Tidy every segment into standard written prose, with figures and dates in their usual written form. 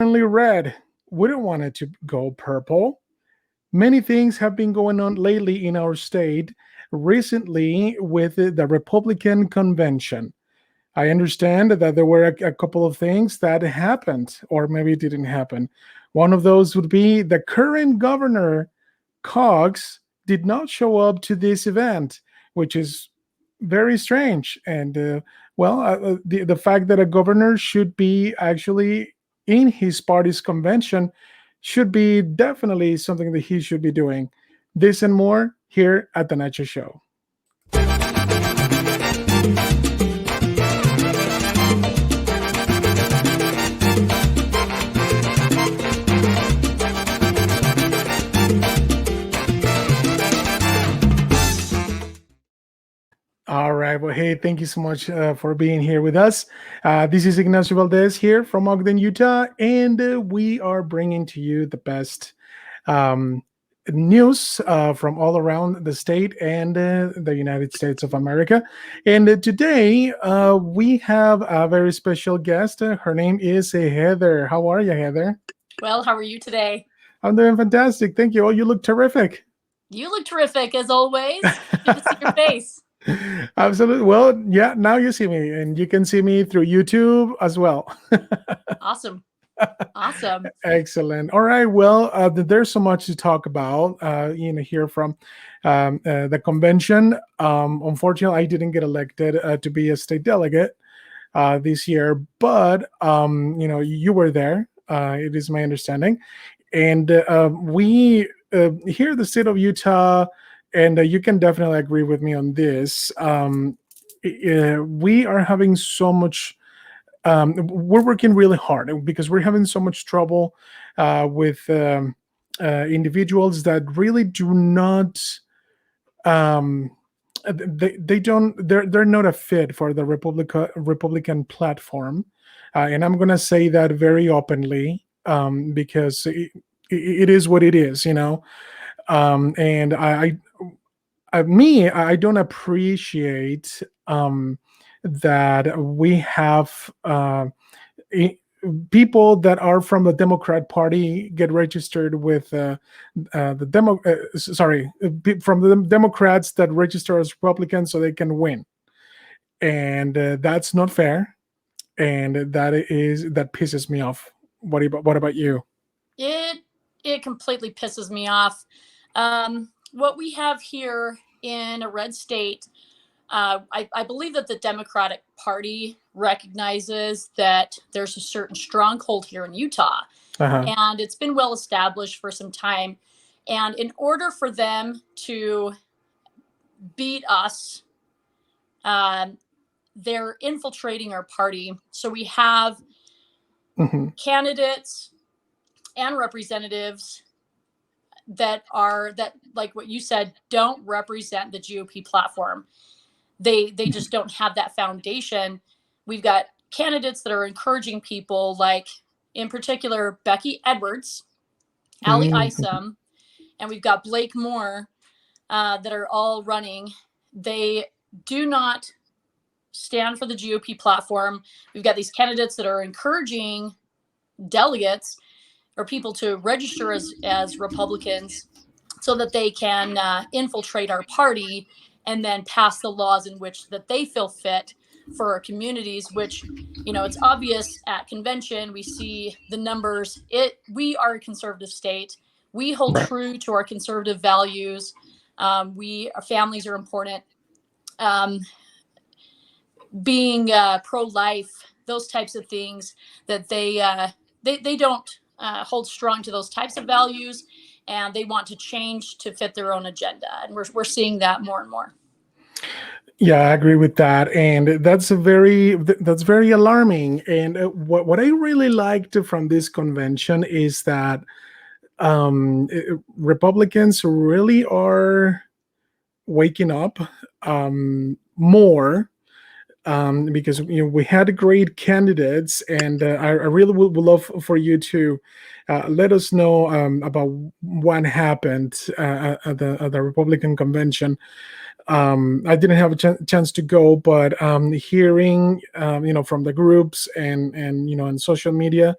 Only red. We don't want it to go purple. Many things have been going on lately in our state, recently with the Republican convention. I understand that there were a couple of things that happened, or maybe it didn't happen. One of those would be the current governor, Cox, did not show up to this event, which is very strange. And the fact that a governor should be actually in his party's convention should be definitely something that he should be doing. This and more here at the Nacho Show. All right. Well, hey, thank you so much for being here with us. This is Ignacio Valdez here from Ogden, Utah, and we are bringing to you the best um, news from all around the state and the United States of America. And today we have a very special guest. Her name is Heather. How are you, Heather? Well, how are you today? I'm doing fantastic. Thank you. Oh, you look terrific. You look terrific as always. Good to see your face. Absolutely. Well, yeah, now you see me, and you can see me through YouTube as well. Awesome. Excellent. All right. Well, there's so much to talk about, here from the convention. Unfortunately, I didn't get elected to be a state delegate this year, but, you were there. It is my understanding. And we, here in the state of Utah, and you can definitely agree with me on this. We are having so much. We're working really hard because we're having so much trouble with individuals that really do not. They don't. They're not a fit for the Republican platform, and I'm going to say that very openly because it is what it is. And I don't appreciate that we have people that are from the Democrat Party get registered with from the Democrats that register as Republicans so they can win, and that's not fair, and that pisses me off. What about you? It completely pisses me off. What we have here in a red state, I believe that the Democratic Party recognizes that there's a certain stronghold here in Utah, and it's been well established for some time. And in order for them to beat us, they're infiltrating our party. So we have candidates and representatives that like what you said, don't represent the GOP platform. They just don't have that foundation. We've got candidates that are encouraging people, like in particular Becky Edwards, Ali Isom, and we've got Blake Moore that are all running. They do not stand for the GOP platform. We've got these candidates that are encouraging delegates or people to register as Republicans so that they can infiltrate our party and then pass the laws in which that they feel fit for our communities, which, it's obvious at convention. We see the numbers. We are a conservative state. We hold true to our conservative values. Our families are important. Being pro-life, those types of things, that they don't hold strong to those types of values, and they want to change to fit their own agenda. And we're seeing that more and more. Yeah, I agree with that, and that's very alarming. And what I really liked from this convention is that Republicans really are waking up more. Because we had great candidates, and I really would love for you to let us know about what happened at the Republican convention. I didn't have a chance to go, but hearing from the groups and on social media,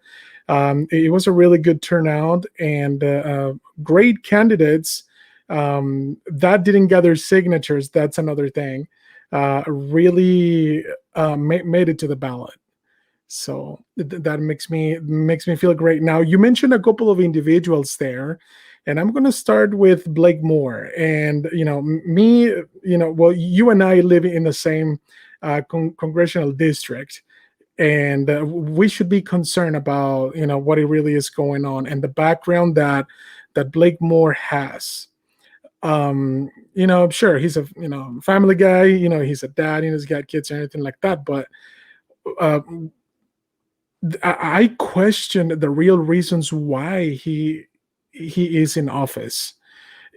It was a really good turnout and great candidates that didn't gather signatures. That's another thing. Really made it to the ballot. So that makes me feel great. Now you mentioned a couple of individuals there, and I'm going to start with Blake Moore. And me, well, you and I live in the same congressional district, and we should be concerned about what it really is going on and the background that Blake Moore has. Sure, he's a family guy. He's a dad. He's got kids and anything like that, but. Uh, I question the real reasons why he is in office,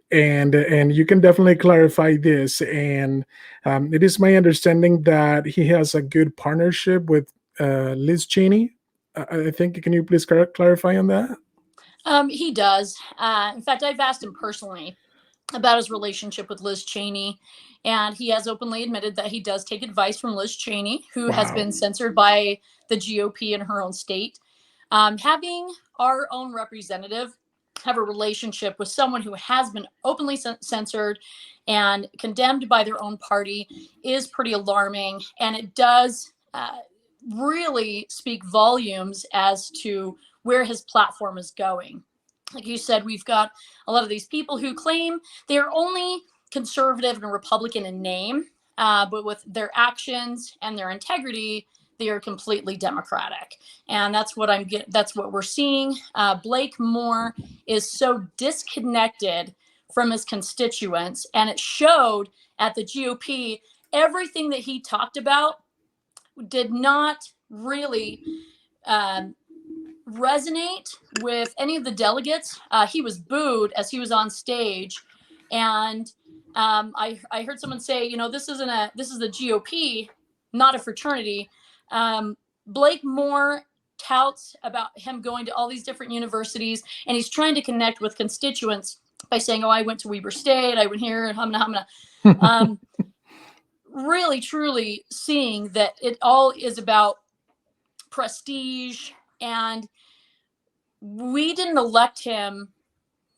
and you can definitely clarify this. And it is my understanding that he has a good partnership with Liz Cheney. I think. Can you please clarify on that? He does. In fact, I've asked him personally about his relationship with Liz Cheney, and he has openly admitted that he does take advice from Liz Cheney, who has Wow. been censored by the GOP in her own state. Having our own representative have a relationship with someone who has been openly censored and condemned by their own party is pretty alarming, and it does really speak volumes as to where his platform is going. Like you said, we've got a lot of these people who claim they're only conservative and Republican in name, but with their actions and their integrity, they are completely Democratic, and that's what That's what we're seeing. Blake Moore is so disconnected from his constituents, and it showed at the GOP. Everything that he talked about did not really resonate with any of the delegates. He was booed as he was on stage, and I heard someone say, this is the GOP, not a fraternity. Blake Moore touts about him going to all these different universities, and he's trying to connect with constituents by saying, "Oh, I went to Weber State, I went here, and humna." Really, truly seeing that it all is about prestige, and we didn't elect him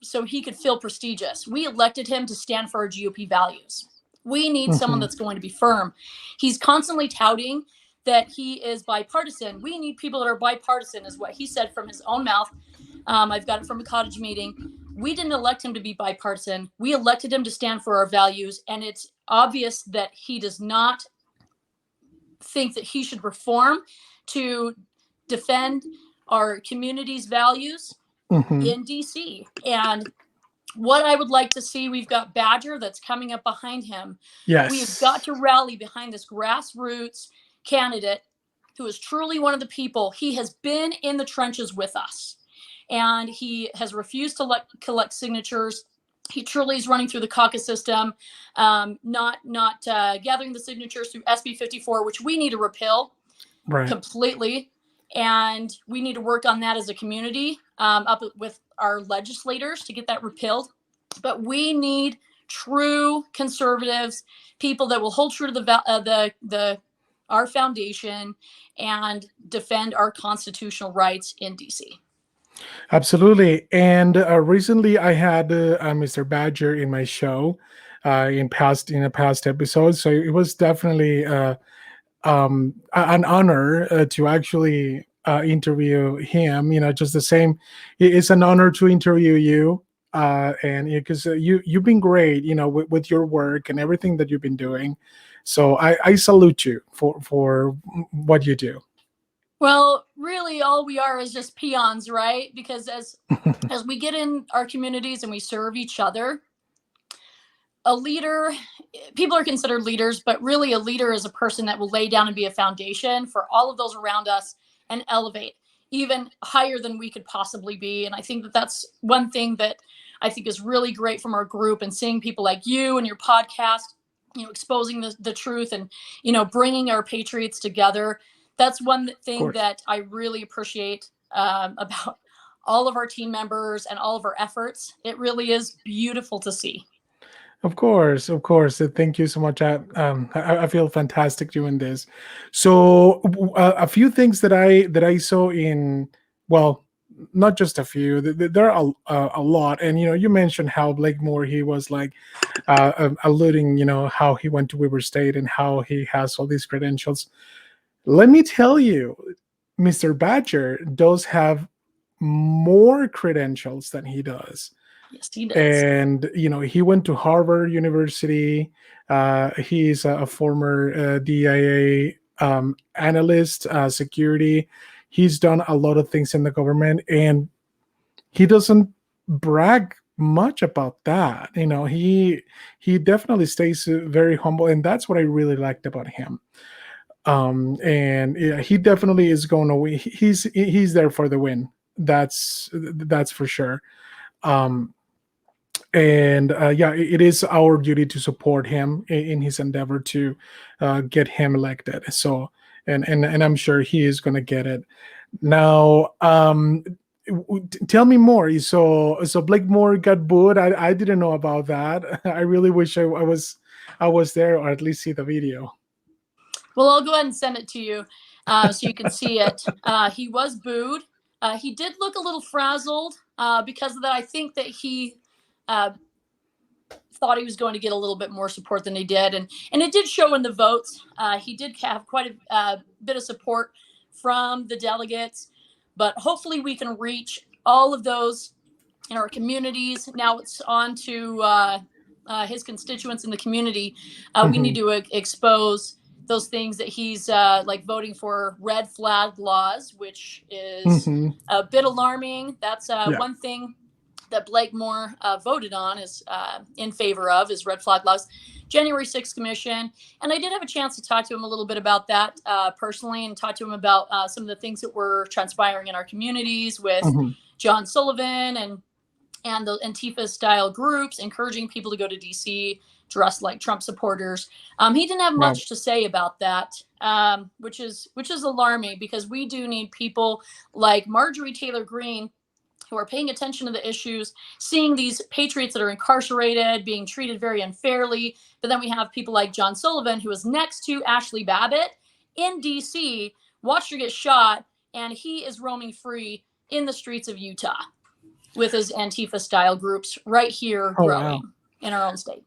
so he could feel prestigious. We elected him to stand for our GOP values. We need someone that's going to be firm. He's constantly touting that he is bipartisan. We need people that are bipartisan, is what he said from his own mouth. I've got it from a cottage meeting. We didn't elect him to be bipartisan. We elected him to stand for our values, and it's obvious that he does not think that he should reform to defend our community's values in DC. And what I would like to see, we've got Badger that's coming up behind him. Yes. We've got to rally behind this grassroots candidate who is truly one of the people. He has been in the trenches with us, and he has refused to collect signatures. He truly is running through the caucus system, not gathering the signatures through SB 54, which we need to repeal completely. And we need to work on that as a community, up with our legislators to get that repealed. But we need true conservatives, people that will hold true to our foundation and defend our constitutional rights in DC. Absolutely. And recently I had Mr. Badger in my show in a past episode. So it was definitely an honor to actually interview him. Just the same, it's an honor to interview you. And because you've been great, with your work and everything that you've been doing. So I salute you for what you do. Well, really, all we are is just peons, right? Because as we get in our communities and we serve each other, a leader, people are considered leaders, but really a leader is a person that will lay down and be a foundation for all of those around us and elevate even higher than we could possibly be. And I think that that's one thing that I think is really great from our group, and seeing people like you and your podcast, exposing the truth and, bringing our patriots together. That's one thing that I really appreciate about all of our team members and all of our efforts. It really is beautiful to see. Of course, of course. Thank you so much. I feel fantastic doing this. So a few things that I saw in, well, not just a few. There are a lot. And you mentioned how Blakemore, he was like alluding, how he went to Weber State and how he has all these credentials. Let me tell you, Mr. Badger does have more credentials than he does. Yes, he does. And he went to Harvard University. He's a former DIA analyst, security. He's done a lot of things in the government, and he doesn't brag much about that. He definitely stays very humble, and that's what I really liked about him. And yeah, he definitely is going to win. He's there for the win. That's for sure. And yeah, it is our duty to support him in his endeavor to get him elected. So, and I'm sure he is going to get it. Now, tell me more. So Blakemore got booed. I didn't know about that. I really wish I was there, or at least see the video. Well, I'll go ahead and send it to you so you can see it. He was booed. He did look a little frazzled because of that. I think that he thought he was going to get a little bit more support than he did. And it did show in the votes. He did have quite a bit of support from the delegates. But hopefully we can reach all of those in our communities. Now it's on to his constituents in the community. We need to expose those things that he's like voting for red flag laws, which is a bit alarming. That's one thing that Blakemore voted on is in favor of is red flag laws. January 6th Commission. And I did have a chance to talk to him a little bit about that personally, and talk to him about some of the things that were transpiring in our communities with John Sullivan and the Antifa style groups encouraging people to go to DC dressed like Trump supporters. He didn't have much to say about that, which is alarming, because we do need people like Marjorie Taylor Greene who are paying attention to the issues, seeing these patriots that are incarcerated, being treated very unfairly. But then we have people like John Sullivan, who is next to Ashley Babbitt in DC, watched her get shot, and he is roaming free in the streets of Utah with his Antifa style groups right here growing in our own state.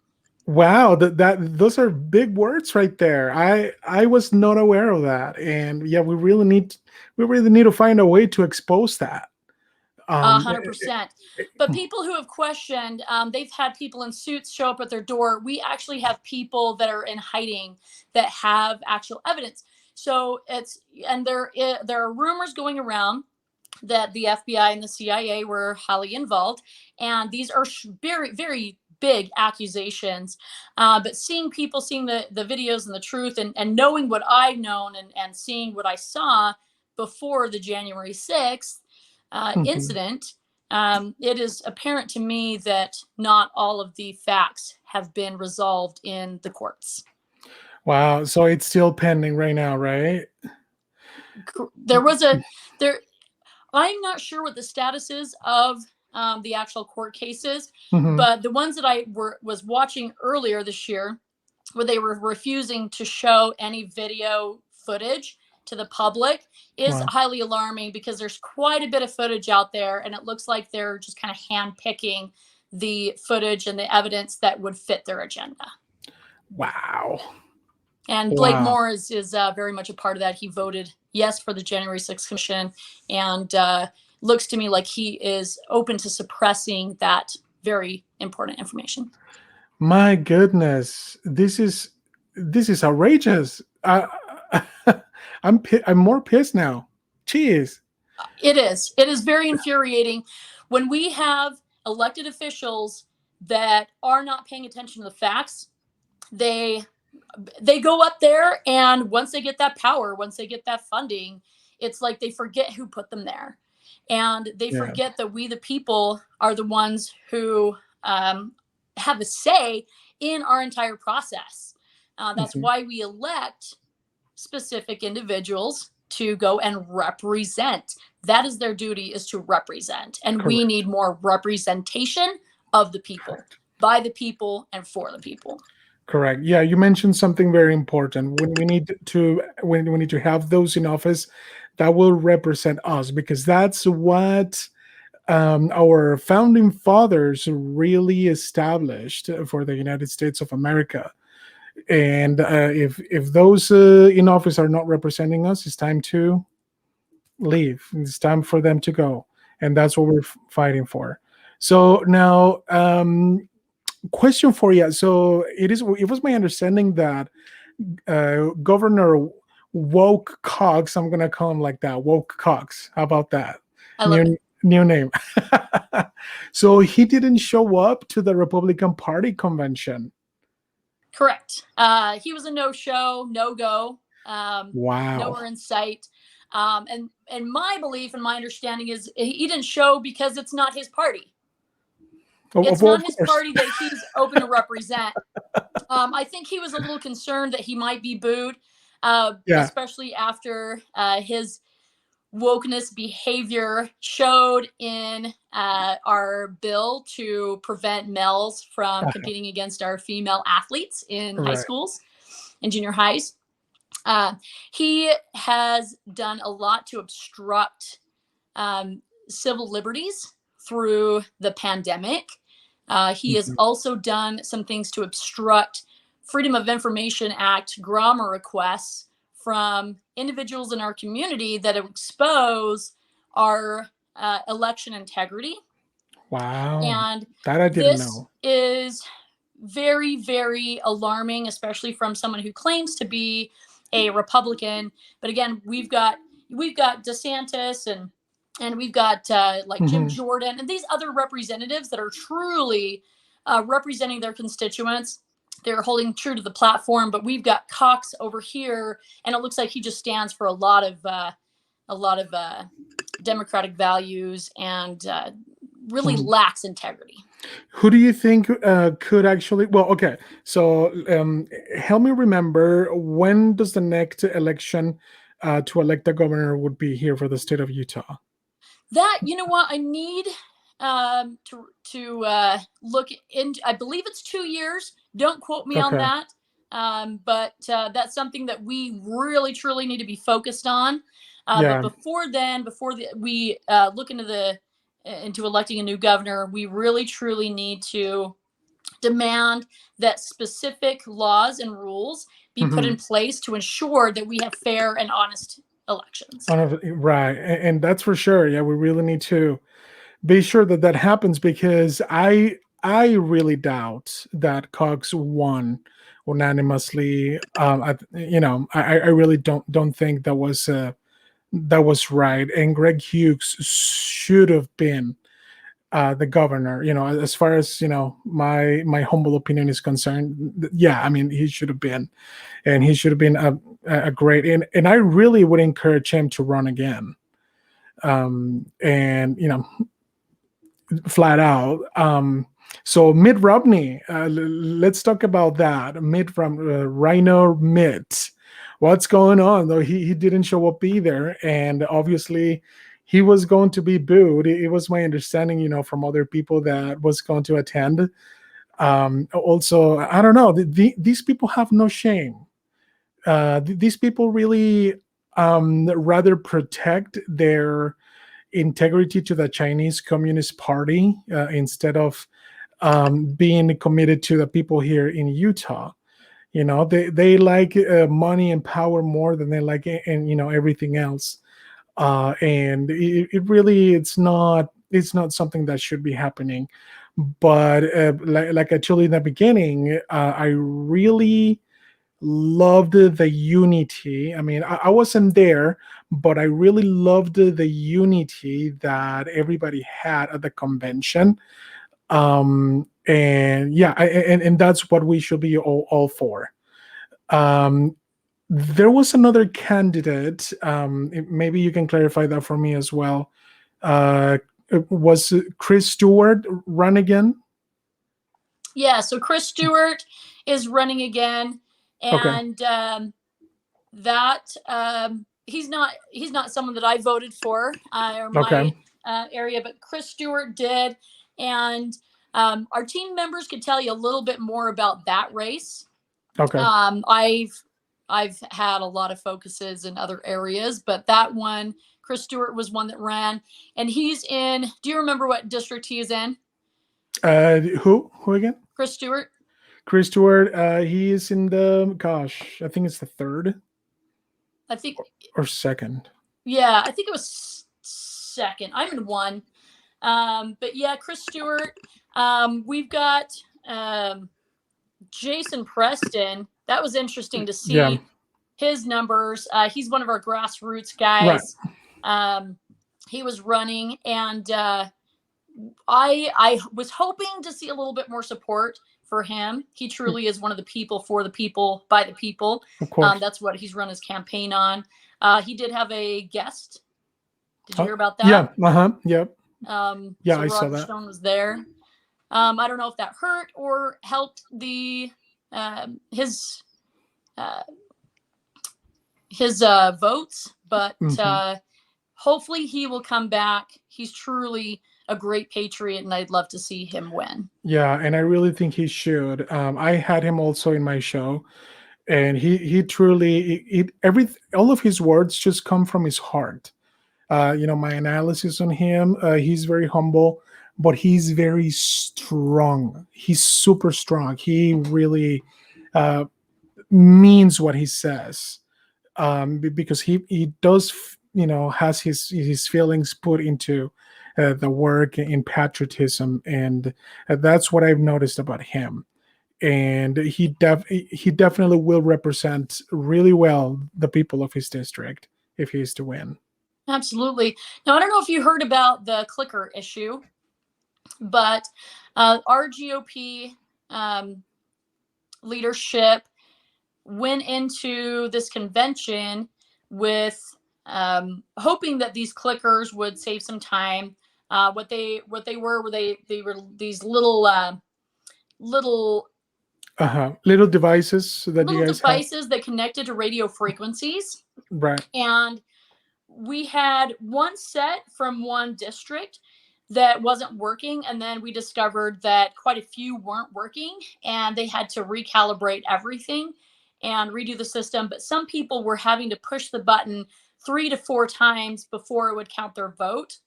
Wow, those are big words right there. I was not aware of that. And yeah, we really need to find a way to expose that. 100%. But people who have questioned, they've had people in suits show up at their door. We actually have people that are in hiding that have actual evidence. So there are rumors going around that the FBI and the CIA were highly involved. And these are very, very big accusations. But seeing the videos and the truth and knowing what I've known and seeing what I saw before the January 6th, incident, it is apparent to me that not all of the facts have been resolved in the courts. Wow. So it's still pending right now, right? I'm not sure what the status is of the actual court cases, but the ones that I was watching earlier this year, where they were refusing to show any video footage to the public, is highly alarming, because there's quite a bit of footage out there, and it looks like they're just kind of handpicking the footage and the evidence that would fit their agenda. Wow. And Blakemore is very much a part of that. He voted yes for the January 6th Commission, and looks to me like he is open to suppressing that very important information. My goodness, this is outrageous. I'm more pissed now. Jeez. It is very infuriating when we have elected officials that are not paying attention to the facts. They go up there, and once they get that power, once they get that funding, it's like they forget who put them there. And they forget that we, the people, are the ones who have a say in our entire process. That's why we elect specific individuals to go and represent. That is their duty, is to represent. And we need more representation of the people, by the people, and for the people. Correct. Yeah, you mentioned something very important. When we need to have those in office that will represent us, because that's what our founding fathers really established for the United States of America. And if those in office are not representing us, it's time to leave. It's time for them to go, and that's what we're fighting for. So now, question for you. So it was my understanding that Governor Woke Cox, I'm gonna call him like that, Woke Cox. How about that? I love it. New name. So he didn't show up to the Republican Party convention. Correct. He was a no-show, no-go, Wow. nowhere in sight. And my belief and my understanding is he didn't show because it's not his party. It's Well, not of his course. party that he's open to represent. I think he was a little concerned that he might be booed, Yeah. especially after his wokeness behavior showed in our bill to prevent males from competing against our female athletes in high Right. schools and junior highs. He has done a lot to obstruct civil liberties through the pandemic. He has also done some things to obstruct Freedom of Information Act grammar requests from individuals in our community that expose our election integrity. Wow. And That I didn't this know. is very, very alarming, especially from someone who claims to be a Republican. But again, we've got DeSantis and we've got like Jim Mhm. Jordan and these other representatives that are truly representing their constituents. They're holding true to the platform, but we've got Cox over here, and it looks like he just stands for a lot of democratic values and really Mhm. lacks integrity. Who do you think could actually? Well, okay. So help me remember, when does the next election to elect a governor would be here for the state of Utah? That, you know what, I need to look into. I believe it's 2 years. Don't quote me on Okay. that. But that's something that we really truly need to be focused on. But Yeah. before then, we look into electing a new governor, we really truly need to demand that specific laws and rules be put in Mhm. place to ensure that we have fair and honest elections. Right, and that's for sure. Yeah, we really need to be sure that that happens, because I really doubt that Cox won unanimously. I really don't think that was right, and Greg Hughes should have been the governor. As far as my humble opinion is concerned, yeah, I mean, he should have been, and he should have been a great, and I really would encourage him to run again. And flat out. So Mitt Romney, let's talk about that. Mitt from Rhino Mitt. What's going on? Though he didn't show up either, and obviously he was going to be booed. It was my understanding, from other people that was going to attend. Also, I don't know. These people have no shame. These people really rather protect their integrity to the Chinese Communist Party instead of being committed to the people here in Utah. They like money and power more than they like and everything else. And it really it's not something that should be happening. But like I told you in the beginning, I really loved the unity. I mean, I wasn't there, but I really loved the unity that everybody had at the convention. And yeah, and that's what we should be all for. Um, there was another candidate. Maybe you can clarify that for me as well. Was Chris Stewart run again? Yeah, so Chris Stewart is running again, Okay. and that he's not someone that I voted for or Okay. my area, but Chris Stewart did, and our team members could tell you a little bit more about that race. Okay. I've I've had a lot of focuses in other areas, but that one, Chris Stewart was one that ran, and he's in. Do you remember what district he is in? Who again? Chris Stewart. Chris Stewart. He is in the, gosh, I think it's the third I think. or second. Yeah, I think it was second. I'm in one. But yeah, Chris Stewart. We've got Jason Preston. That was interesting to see Yeah. his numbers. He's one of our grassroots Right. guys. He was running, and I was hoping to see a little bit more support for him. He truly is one of the people, for the people, by the people. Of course. That's what he's run his campaign on. He did have a guest. Did you hear about that? Yeah. Yep. Yeah, so I saw Roger that. Stone was there. I don't know if that hurt or helped the his votes, but hopefully he will come back. He's truly a great patriot, and I'd love to see him win. Yeah, and I really think he should. I had him also in my show, and he truly, all of his words just come from his heart. My analysis on him, he's very humble, but he's very strong. He's super strong. He really means what he says, because he does, has his feelings put into the work in patriotism, and that's what I've noticed about him. And he definitely will represent really well the people of his district if he is to win. Absolutely. Now, I don't know if you heard about the clicker issue, but our GOP leadership went into this convention with hoping that these clickers would save some time. What they were these little devices that you guys have. that connected to radio frequencies. Right. And we had one set from one district that wasn't working, and then we discovered that quite a few weren't working, and they had to recalibrate everything and redo the system. But some people were having to push the button 3 to 4 times before it would count their vote.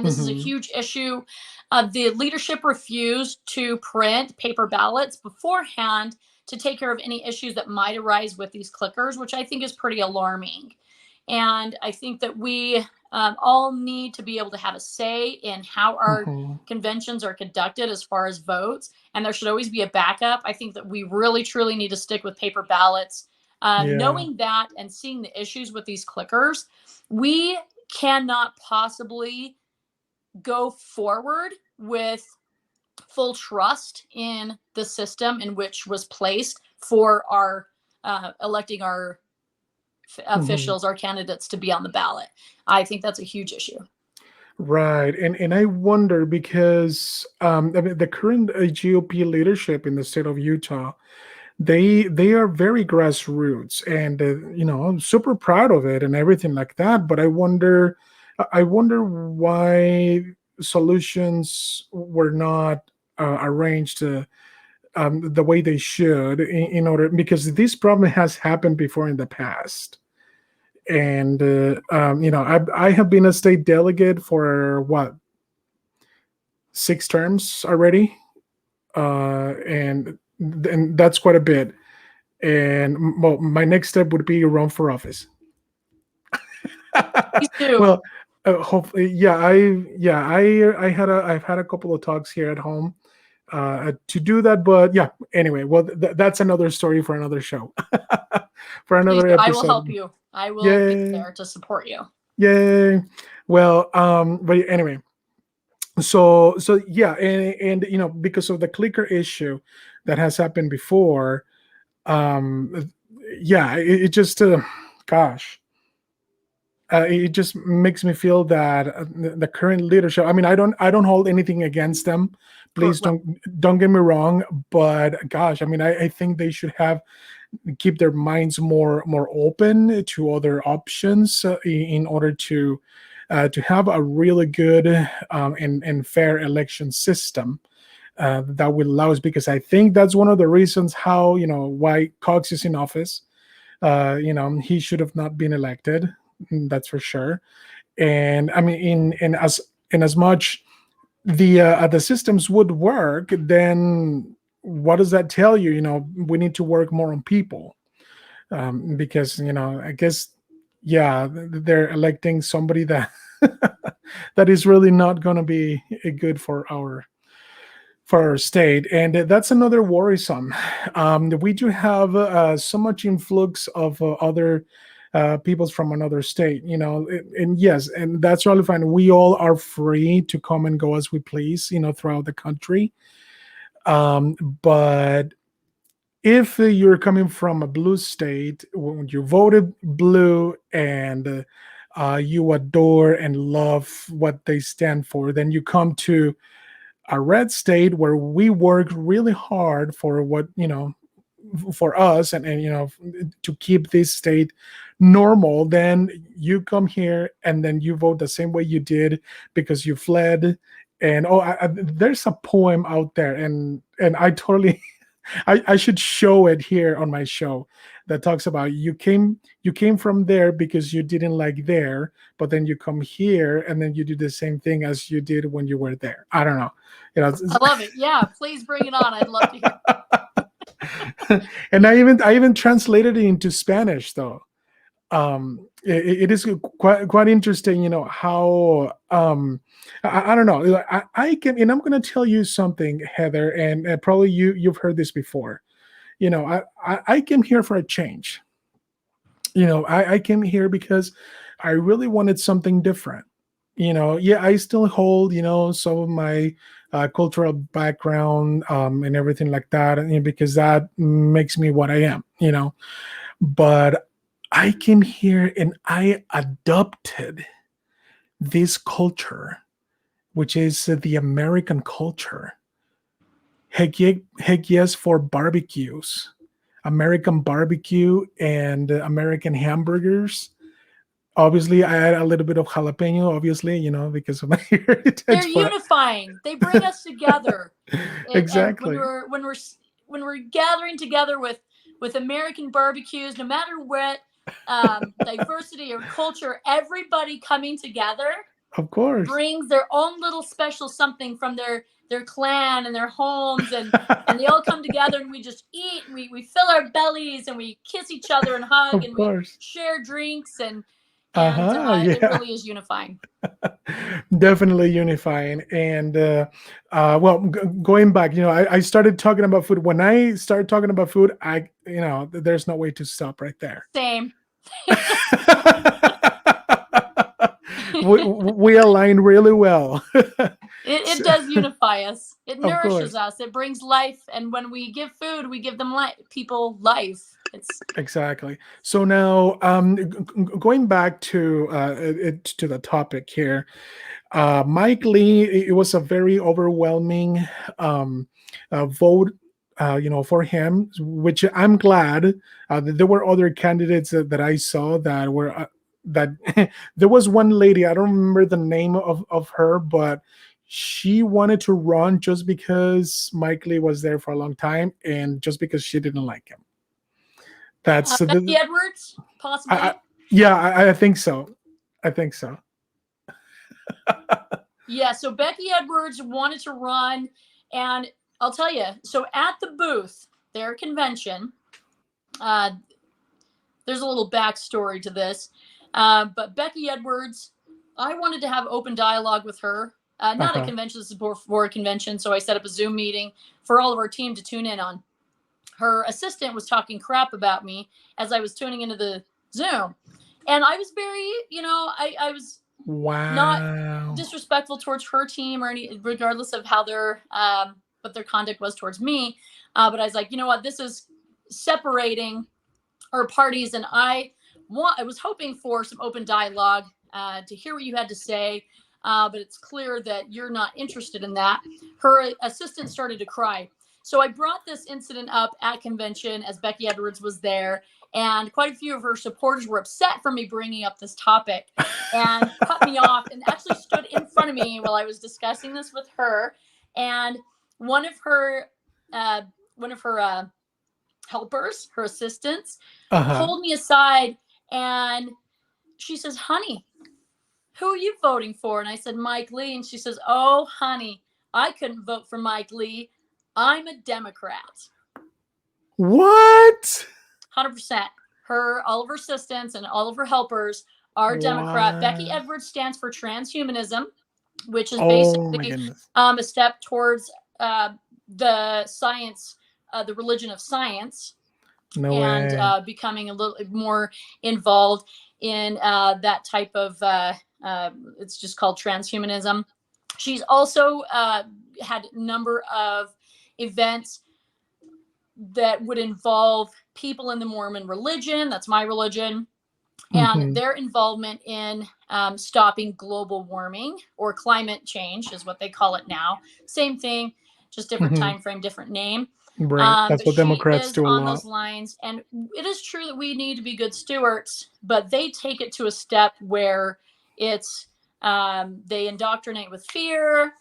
This is a huge issue. The leadership refused to print paper ballots beforehand to take care of any issues that might arise with these clickers, which I think is pretty alarming. And I think that we all need to be able to have a say in how our conventions are conducted as far as votes. And there should always be a backup. I think that we really, truly need to stick with paper ballots. Knowing that and seeing the issues with these clickers, we cannot possibly go forward with full trust in the system in which was placed for our electing our officials, our candidates, to be on the ballot. I think that's a huge issue. Right. And I wonder because the current GOP leadership in the state of Utah, they are very grassroots, and I'm super proud of it and everything like that. But I wonder why solutions were not arranged the way they should, in order, because this problem has happened before in the past. And I have been a state delegate for what, 6 terms already, and that's quite a bit. And my next step would be run for office. Me too. Well, hopefully, I've had a couple of talks here at home to do that, but yeah. Anyway, well, that's another story for another show, for another episode. I will help you. I will be there to support you. Yay! Well, but anyway, so yeah, and because of the clicker issue that has happened before, it just gosh. It just makes me feel that the current leadership. I mean, I don't hold anything against them. Please don't get me wrong, but gosh, I mean, I think they should keep their minds more open to other options in order to have a really good and fair election system that will allow us. Because I think that's one of the reasons why Cox is in office. He should have not been elected. That's for sure. And I mean, in as much the systems would work, then what does that tell you? We need to work more on people, because I guess, yeah, they're electing somebody that that is really not going to be good for our state, and that's another worrisome. We do have so much influx of other peoples from another state, and yes, and that's really fine. We all are free to come and go as we please, throughout the country. But if you're coming from a blue state, when you voted blue, and you adore and love what they stand for, then you come to a red state where we work really hard for what for us, and to keep this state normal. Then you come here and then you vote the same way you did because you fled. And there's a poem out there, and I totally I should show it here on my show, that talks about you came from there because you didn't like there, but then you come here and then you do the same thing as you did when you were there. I don't know. I love it. Yeah, please bring it on. I'd love to hear. And I even translated it into Spanish, though. It is quite interesting, how I don't know. I can, and I'm going to tell you something, Heather, and probably you've heard this before. I came here for a change. I came here because I really wanted something different. Yeah, I still hold, some of my cultural background, and everything like that, and because that makes me what I am. But I came here and I adopted this culture, which is the American culture. Heck yes, for barbecues, American barbecue, and American hamburgers. Obviously, I add a little bit of jalapeno, obviously, because of my They're heritage. But unifying. They bring us together. And when exactly, we're gathering together with American barbecues, no matter what diversity or culture, everybody coming together of course, brings their own little special something from their clan and their homes, and they all come together and we just eat, and we fill our bellies, and we kiss each other and hug, of and we course. share drinks, and Uh-huh, it yeah. really is unifying. Definitely unifying. And well, going back, I started talking about food. When I started talking about food, there's no way to stop right there. Same. we align really well. It So, does unify us. It of nourishes course. us. It brings life. And when we give food, we give them people life. It's Exactly. So now, going back to the topic here, Mike Lee, it was a very overwhelming vote, for him, which I'm glad. There were other candidates that I saw that were that there was one lady, I don't remember the name of her, but she wanted to run just because Mike Lee was there for a long time, and just because she didn't like him. That's Becky Edwards, I, possibly. yeah, I think so. I think so. Yeah, so Becky Edwards wanted to run, and I'll tell you, so at the booth, their convention, uh, there's a little backstory to this, but Becky Edwards, I wanted to have open dialogue with her. Not a Uh-huh. convention, this is for a convention, so I set up a Zoom meeting for all of our team to tune in on. Her assistant was talking crap about me as I was tuning into the Zoom. And I was very, I was not Wow. disrespectful towards her team or any, regardless of how what their conduct was towards me. But I was like, you know what, this is separating our parties, and I was hoping for some open dialogue to hear what you had to say. But it's clear that you're not interested in that. Her assistant started to cry. So I brought this incident up at convention as Becky Edwards was there, and quite a few of her supporters were upset for me bringing up this topic and cut me off, and actually stood in front of me while I was discussing this with her. And one of her helpers, her assistants, Uh-huh. pulled me aside and she says, "Honey, who are you voting for?" And I said, "Mike Lee." And she says, "Oh, honey, I couldn't vote for Mike Lee. I'm a Democrat." What? 100%. All of her assistants and all of her helpers are Democrat. Becky What? Edwards stands for transhumanism, which is Oh my basically goodness. a step towards the science, the religion of science, No and way. becoming a little more involved in that type of, it's just called transhumanism. She's also had a number of events that would involve people in the Mormon religion, that's my religion, and Hmm. their involvement in stopping global warming, or climate change is what they call it now. Same thing, just different Hmm. time frame, different name. Right. That's But what she Democrats is do a on lot. those lines. And it is true that we need to be good stewards, but they take it to a step where it's, they indoctrinate with fear,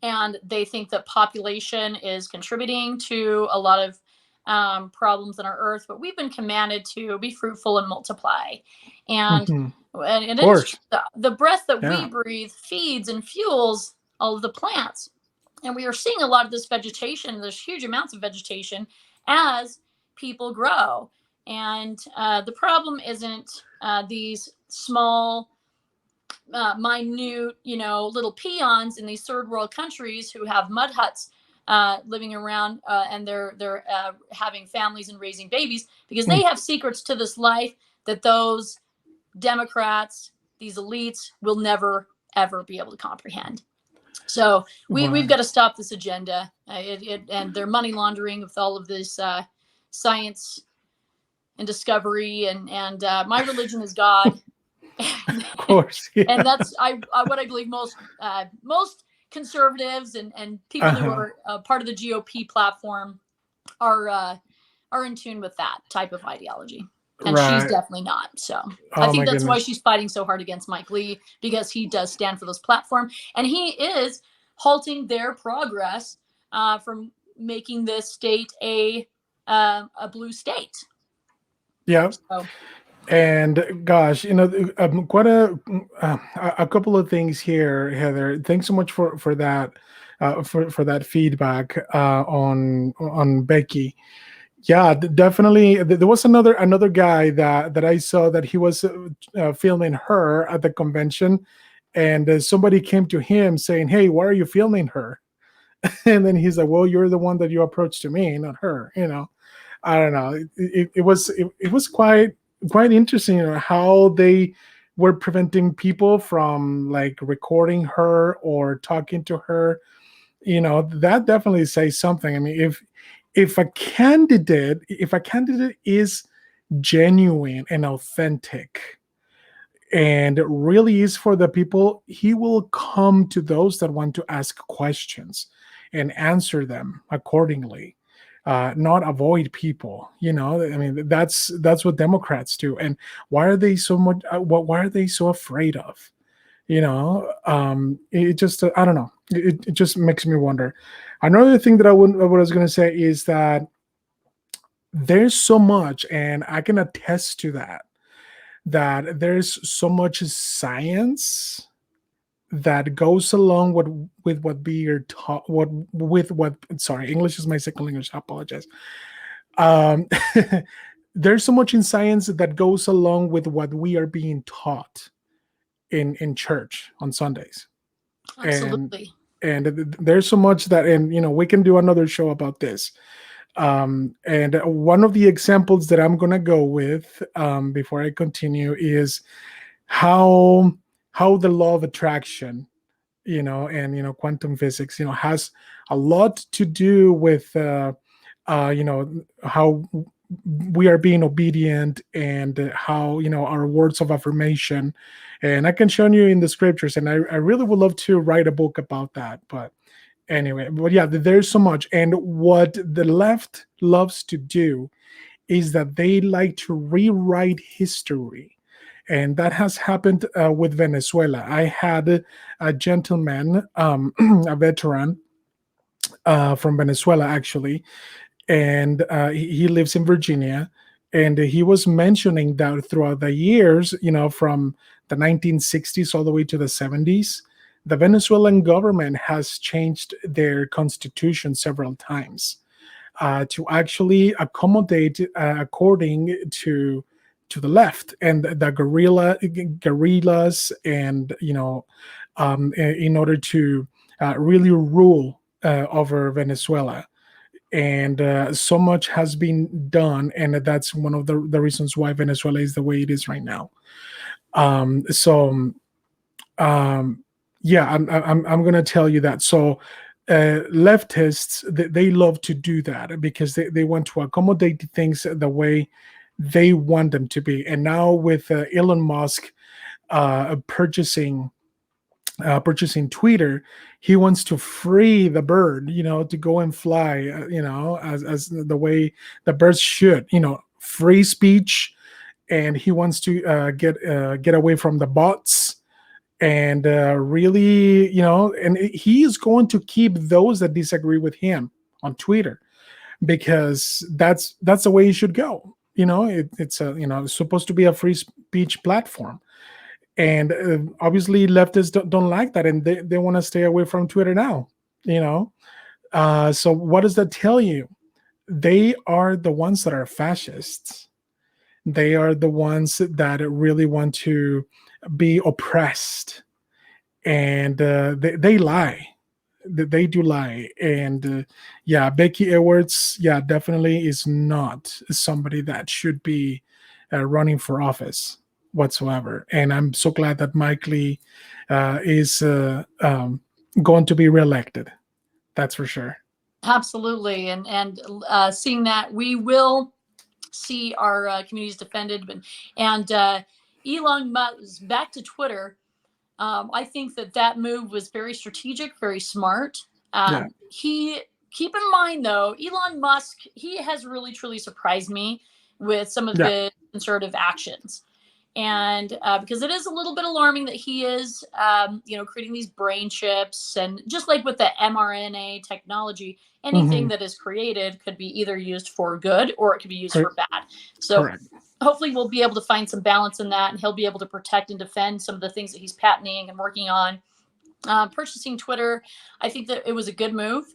and they think that population is contributing to a lot of problems on our earth. But we've been commanded to be fruitful and multiply, and Hmm. and Of it is true, course. the breath that we Yeah. breathe feeds and fuels all of the plants, and we are seeing a lot of this vegetation. There's huge amounts of vegetation as people grow, and the problem isn't these small, minute, little peons in these third world countries who have mud huts living around, and they're having families and raising babies, because they Mm. have secrets to this life that those Democrats, these elites, will never ever be able to comprehend. So we've got Wow. to stop this agenda, and their money laundering with all of this science and discovery, and my religion is God. Of course. And Yeah. that's what I believe most conservatives and people who Uh-huh. are part of the GOP platform are in tune with that type of ideology. And she's Right. definitely not. So I Oh think my that's why goodness. she's fighting so hard against Mike Lee, because he does stand for those platform, and he is halting their progress from making this state a blue state. Yeah. So And gosh, quite a couple of things here, Heather. Thanks so much for that, for that feedback on Becky. Yeah, definitely. There was another guy that I saw that he was filming her at the convention, and somebody came to him saying, "Hey, why are you filming her?" And then he's like, "Well, you're the one that you approached to me, not her." I don't know. It was quite interesting, how they were preventing people from like recording her or talking to her. That definitely says something. I mean, if a candidate is genuine and authentic and really is for the people, he will come to those that want to ask questions and answer them accordingly, not avoid people. I mean, that's what Democrats do. And why are they so much? Why are they so afraid of? It just, I don't know. It just makes me wonder. Another thing that what I was going to say is that there's so much, and I can attest to that there's so much science that goes along with what we are taught. What sorry, English is my second language. I apologize. Um, there's so much in science that goes along with what we are being taught in church on Sundays, and absolutely. there's so much that, and we can do another show about this. And one of the examples that I'm gonna go with, before I continue, is how the law of attraction, and quantum physics, has a lot to do with how we are being obedient, and how our words of affirmation. And I can show you in the scriptures, and I really would love to write a book about that. But anyway, but yeah, there's so much. And what the left loves to do is that they like to rewrite history. And that has happened with Venezuela. I had a gentleman, a veteran, from Venezuela, actually. and he lives in Virginia. And he was mentioning that throughout the years, from the 1960s all the way to the 70s, the Venezuelan government has changed their constitution several times to actually accommodate according to the left and the guerrillas, and in order to really rule over Venezuela. And so much has been done, and that's one of the reasons why Venezuela is the way it is right now. So yeah, I'm gonna tell you that. So leftists, they love to do that because they want to accommodate things the way they want them to be. And now with Elon Musk purchasing Twitter, he wants to free the bird, to go and fly, as the way the birds should, free speech. And he wants to get away from the bots, and really, and he is going to keep those that disagree with him on Twitter, because that's the way it should go. It's supposed to be a free speech platform. And obviously leftists don't like that, and they want to stay away from Twitter now. So what does that tell you? They are the ones that are fascists. They are the ones that really want to be oppressed, and they lie. They do lie. And yeah, Becky Edwards, yeah, definitely is not somebody that should be running for office whatsoever. And I'm so glad that Mike Lee is going to be reelected. That's for sure. Absolutely. And seeing that, we will see our communities defended. And Elon Musk, back to Twitter, I think that move was very strategic, very smart. Yeah. He Keep in mind, though, Elon Musk, he has really truly surprised me with some of Yeah. his conservative actions. And because it is a little bit alarming that he is, creating these brain chips, and just like with the mRNA technology, anything that is created could be either used for good or it could be used for bad. So Correct. hopefully we'll be able to find some balance in that, and he'll be able to protect and defend some of the things that he's patenting and working on. Purchasing Twitter, I think that it was a good move.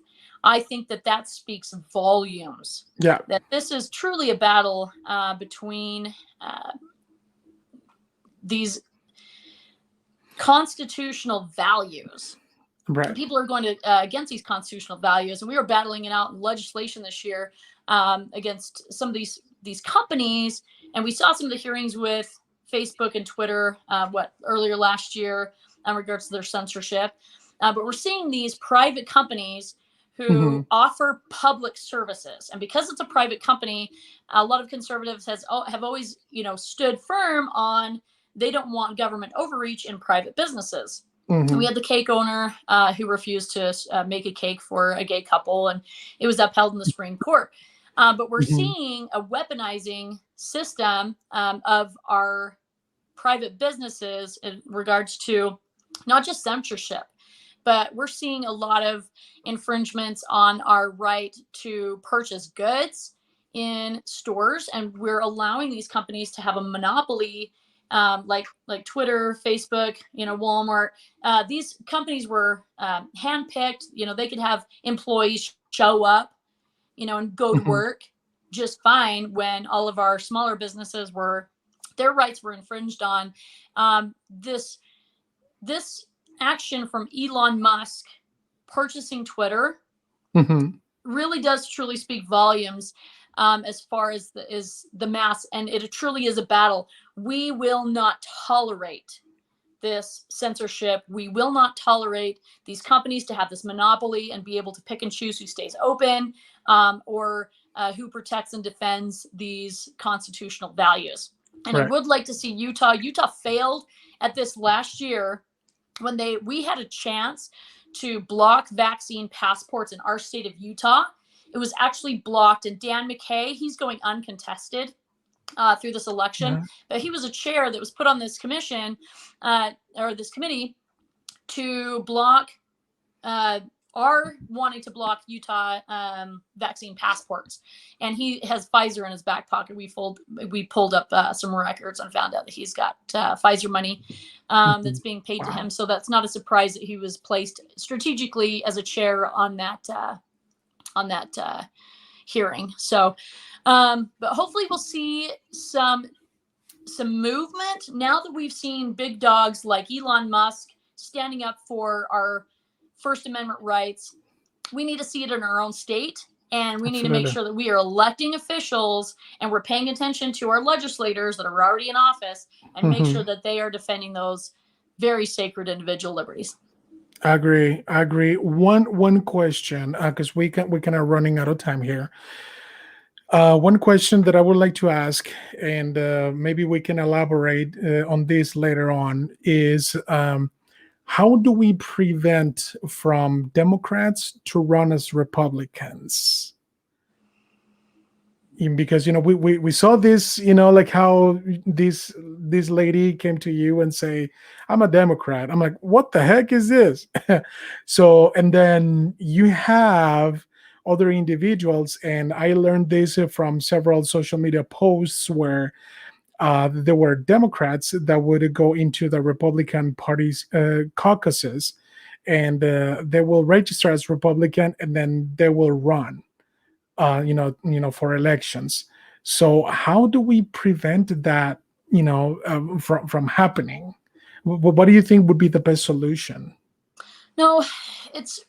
I think that speaks volumes. Yeah. That this is truly a battle between these constitutional values. Right. People are going to against these constitutional values, and we are battling it out in legislation this year against some of these companies. And we saw some of the hearings with Facebook and Twitter earlier last year in regards to their censorship. But we're seeing these private companies who offer public services, and because it's a private company, a lot of conservatives have always stood firm on they don't want government overreach in private businesses. We had the cake owner who refused to make a cake for a gay couple, and it was upheld in the Supreme Court. But we're seeing a weaponizing system of our private businesses in regards to not just censorship, but we're seeing a lot of infringements on our right to purchase goods in stores, and we're allowing these companies to have a monopoly. Like Twitter, Facebook, Walmart. These companies were handpicked. They could have employees show up, and go to work just fine, when all of our smaller businesses their rights were infringed on. This action from Elon Musk purchasing Twitter really does truly speak volumes. As far as the mass, and it truly is a battle. We will not tolerate this censorship. We will not tolerate these companies to have this monopoly and be able to pick and choose who stays open, or who protects and defends these constitutional values. And I would like to see Utah. Utah failed at this last year when we had a chance to block vaccine passports in our state of Utah. It was actually blocked, and Dan McKay, he's going uncontested through this election, but he was a chair that was put on this commission or this committee to block are wanting to block Utah vaccine passports, and he has Pfizer in his back pocket. We pulled up some records and found out that he's got Pfizer money that's being paid to him. So that's not a surprise that he was placed strategically as a chair on that hearing. So, but hopefully we'll see some movement now that we've seen big dogs like Elon Musk standing up for our First Amendment rights. We need to see it in our own state, and we need to make sure that we are electing officials and we're paying attention to our legislators that are already in office, and make sure that they are defending those very sacred individual liberties. I agree. One question, because we kind of running out of time here. One question that I would like to ask, and maybe we can elaborate on this later on, is how do we prevent from Democrats to run as Republicans? Because we saw this, like how this lady came to you and say, I'm a Democrat. I'm like, what the heck is this? So, and then you have other individuals, and I learned this from several social media posts where there were Democrats that would go into the Republican Party's caucuses, and they will register as Republican, and then they will run, for elections. So how do we prevent that, from happening? What do you think would be the best solution? No, it's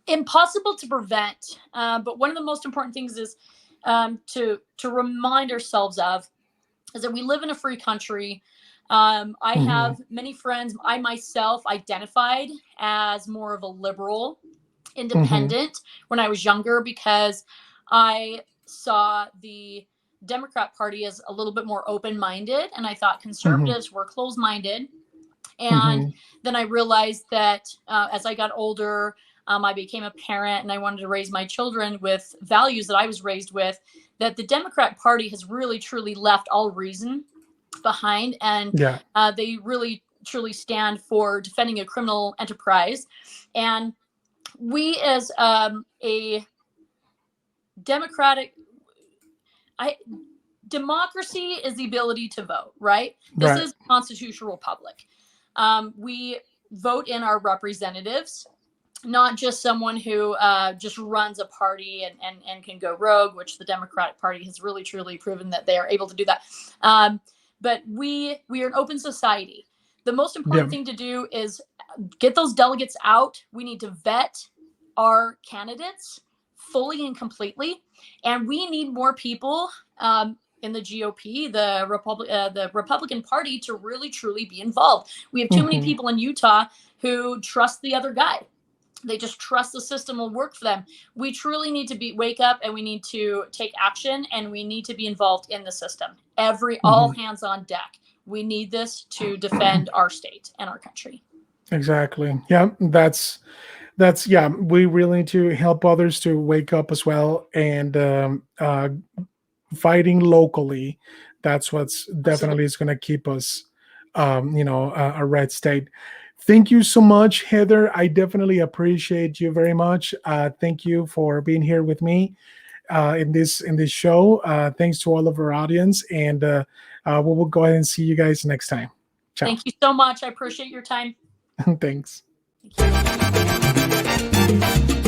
impossible to prevent. But one of the most important things is to remind ourselves of is that we live in a free country. I have many friends. I myself identified as more of a liberal independent when I was younger, because I saw the Democrat Party as a little bit more open-minded, and I thought conservatives were closed-minded. And then I realized that as I got older, I became a parent, and I wanted to raise my children with values that I was raised with, that the Democrat Party has really truly left all reason behind, and they really truly stand for defending a criminal enterprise. And we as a democracy is the ability to vote, right? This is a constitutional republic. We vote in our representatives, not just someone who just runs a party and can go rogue, which the Democratic Party has really truly proven that they are able to do that. But we are an open society. The most important thing to do is get those delegates out. We need to vet our candidates fully and completely, and we need more people in the GOP, the Republican Party, to really truly be involved. We have too many people in Utah who trust the other guy. They just trust the system will work for them. We truly need to wake up, and we need to take action, and we need to be involved in the system. All hands on deck. We need this to defend our state and our country. Exactly. Yeah, that's we really need to help others to wake up as well, and fighting locally. That's what's definitely is going to keep us, a red state. Thank you so much, Heather. I definitely appreciate you very much. Thank you for being here with me in this show. Thanks to all of our audience, and we will go ahead and see you guys next time. Ciao. Thank you so much. I appreciate your time. Thanks. Thank you.